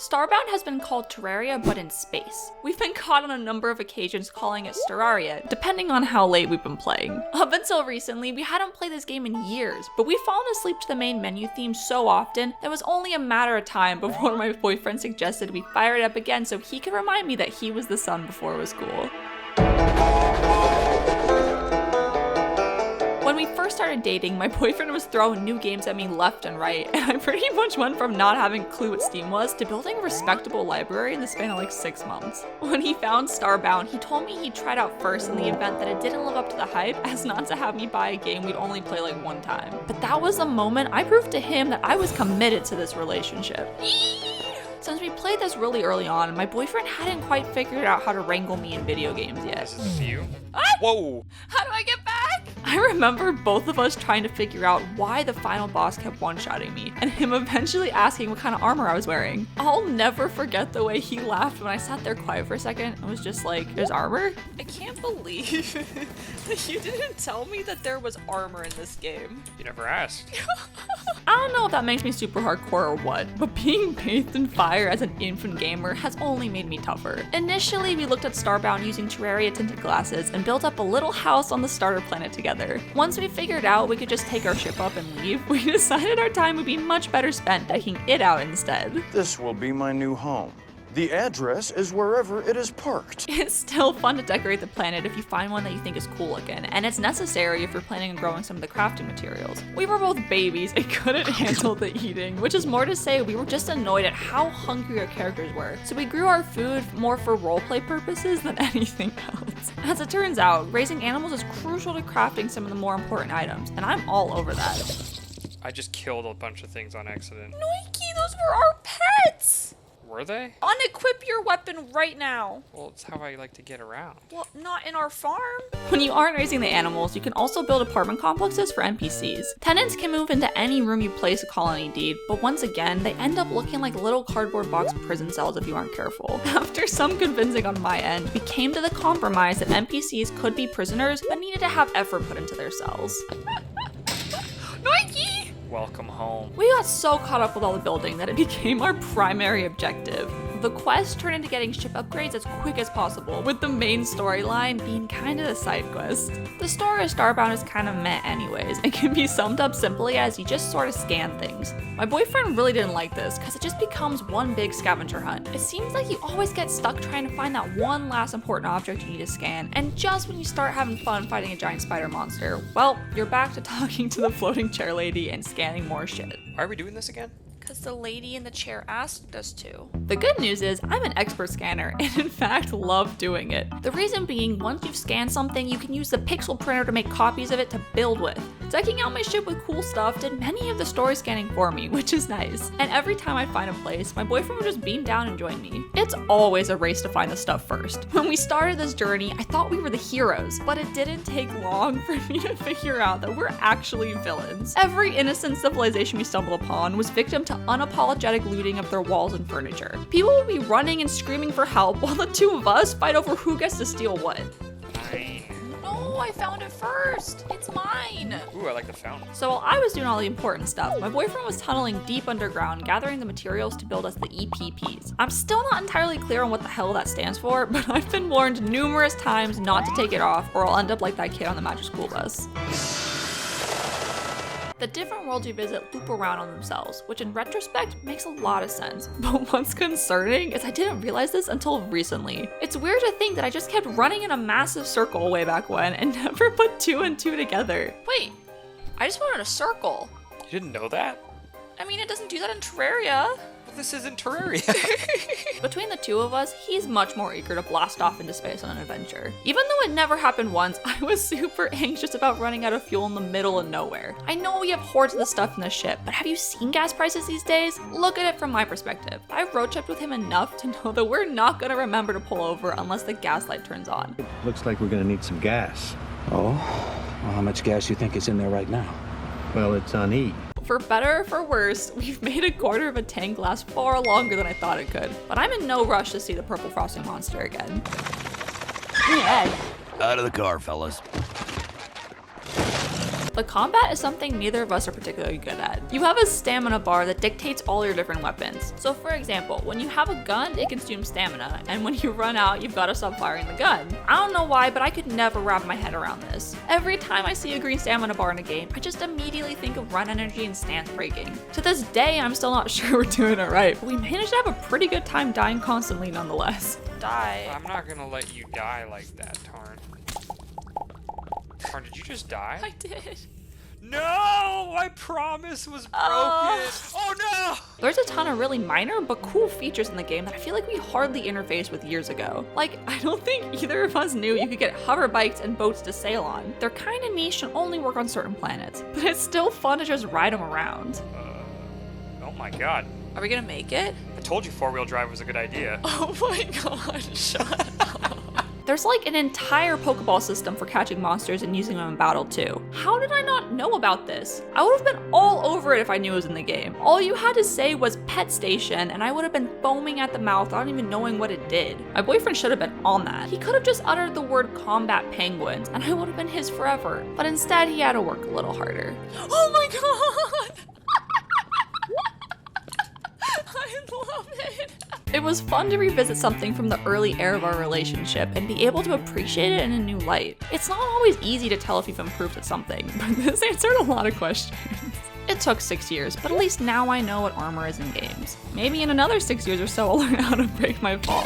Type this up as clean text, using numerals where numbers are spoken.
Starbound has been called Terraria, but in space. We've been caught on a number of occasions calling it Starraria, depending on how late we've been playing. Up until recently, we hadn't played this game in years, but we've fallen asleep to the main menu theme so often that it was only a matter of time before my boyfriend suggested we fire it up again so he could remind me that he was the sun before it was cool. When we first started dating, my boyfriend was throwing new games at me left and right, and I pretty much went from not having a clue what Steam was to building a respectable library in the span of like 6 months. When he found Starbound, he told me he'd tried out first in the event that it didn't live up to the hype, as not to have me buy a game we'd only play like one time. But that was the moment I proved to him that I was committed to this relationship. Since we played this really early on, my boyfriend hadn't quite figured out how to wrangle me in video games yet. This is you? Ah! Whoa! How do I get back? I remember both of us trying to figure out why the final boss kept one-shotting me, and him eventually asking what kind of armor I was wearing. I'll never forget the way he laughed when I sat there quiet for a second and was just like, there's armor? I can't believe that you didn't tell me that there was armor in this game. You never asked. I don't know if that makes me super hardcore or what, but being bathed in fire as an infant gamer has only made me tougher. Initially, we looked at Starbound using Terraria tinted glasses and built up a little house on the starter planet together. Once we figured out we could just take our ship up and leave, we decided our time would be much better spent decking it out instead. This will be my new home. The address is wherever it is parked. It's still fun to decorate the planet if you find one that you think is cool looking, and it's necessary if you're planning on growing some of the crafting materials. We were both babies and couldn't handle the eating, which is more to say we were just annoyed at how hungry our characters were, so we grew our food more for roleplay purposes than anything else. As it turns out, raising animals is crucial to crafting some of the more important items, and I'm all over that. I just killed a bunch of things on accident. Noiki, those were our pets! Were they? Unequip your weapon right now. Well, it's how I like to get around. Well, not in our farm. When you aren't raising the animals, you can also build apartment complexes for NPCs. Tenants can move into any room you place a colony deed, but once again, they end up looking like little cardboard box prison cells if you aren't careful. After some convincing on my end, we came to the compromise that NPCs could be prisoners, but needed to have effort put into their cells. Nike! Welcome home. We got so caught up with all the building that it became our primary objective. The quest turned into getting ship upgrades as quick as possible, with the main storyline being kinda a side quest. The story of Starbound is kinda meh anyways, and can be summed up simply as you just sort of scan things. My boyfriend really didn't like this, because it just becomes one big scavenger hunt. It seems like you always get stuck trying to find that one last important object you need to scan, and just when you start having fun fighting a giant spider monster, well, you're back to talking to the floating chair lady and scanning more shit. Why are we doing this again? Because the lady in the chair asked us to. The good news is I'm an expert scanner and in fact love doing it. The reason being, once you've scanned something, you can use the pixel printer to make copies of it to build with. Decking out my ship with cool stuff did many of the story scanning for me, which is nice. And every time I find a place, my boyfriend would just beam down and join me. It's always a race to find the stuff first. When we started this journey, I thought we were the heroes, but it didn't take long for me to figure out that we're actually villains. Every innocent civilization we stumbled upon was victim to unapologetic looting of their walls and furniture. People would be running and screaming for help while the two of us fight over who gets to steal what. Mine. No, I found it first. It's mine. Ooh, I like the fountain. So while I was doing all the important stuff, my boyfriend was tunneling deep underground, gathering the materials to build us the EPPs. I'm still not entirely clear on what the hell that stands for, but I've been warned numerous times not to take it off or I'll end up like that kid on the Magic School Bus. The different worlds you visit loop around on themselves, which in retrospect makes a lot of sense. But what's concerning is I didn't realize this until recently. It's weird to think that I just kept running in a massive circle way back when and never put 2 and 2 together. Wait, I just wanted a circle. You didn't know that? I mean, it doesn't do that in Terraria. Well, this isn't Terraria. Between the two of us, he's much more eager to blast off into space on an adventure. Even though it never happened once, I was super anxious about running out of fuel in the middle of nowhere. I know we have hordes of the stuff in the ship, but have you seen gas prices these days? Look at it from my perspective. I've road tripped with him enough to know that we're not gonna remember to pull over unless the gas light turns on. Looks like we're gonna need some gas. Oh? Well, how much gas you think is in there right now? Well, it's on E. For better or for worse, we've made a quarter of a tank last far longer than I thought it could. But I'm in no rush to see the purple frosting monster again. Out of the car, fellas. The combat is something neither of us are particularly good at. You have a stamina bar that dictates all your different weapons. So for example, when you have a gun, it consumes stamina, and when you run out, you've got to stop firing the gun. I don't know why, but I could never wrap my head around this. Every time I see a green stamina bar in a game, I just immediately think of run energy and stance breaking. To this day, I'm still not sure we're doing it right, but we managed to have a pretty good time dying constantly nonetheless. Die. I'm not gonna let you die like that, Tarn. Tarn, did you just die? I did. No! My promise was broken! Oh no! There's a ton of really minor but cool features in the game that I feel like we hardly interfaced with years ago. Like, I don't think either of us knew you could get hover bikes and boats to sail on. They're kinda niche and only work on certain planets, but it's still fun to just ride them around. Oh my god. Are we gonna make it? I told you four-wheel drive was a good idea. Oh my god, shut up. There's like an entire Pokeball system for catching monsters and using them in battle too. How did I not know about this? I would have been all over it if I knew it was in the game. All you had to say was pet station and I would have been foaming at the mouth without even knowing what it did. My boyfriend should have been on that. He could have just uttered the word combat penguins and I would have been his forever. But instead he had to work a little harder. Oh my god! I love it. It was fun to revisit something from the early era of our relationship and be able to appreciate it in a new light. It's not always easy to tell if you've improved at something, but this answered a lot of questions. It took 6 years, but at least now I know what armor is in games. Maybe in another 6 years or so I'll learn how to break my fall.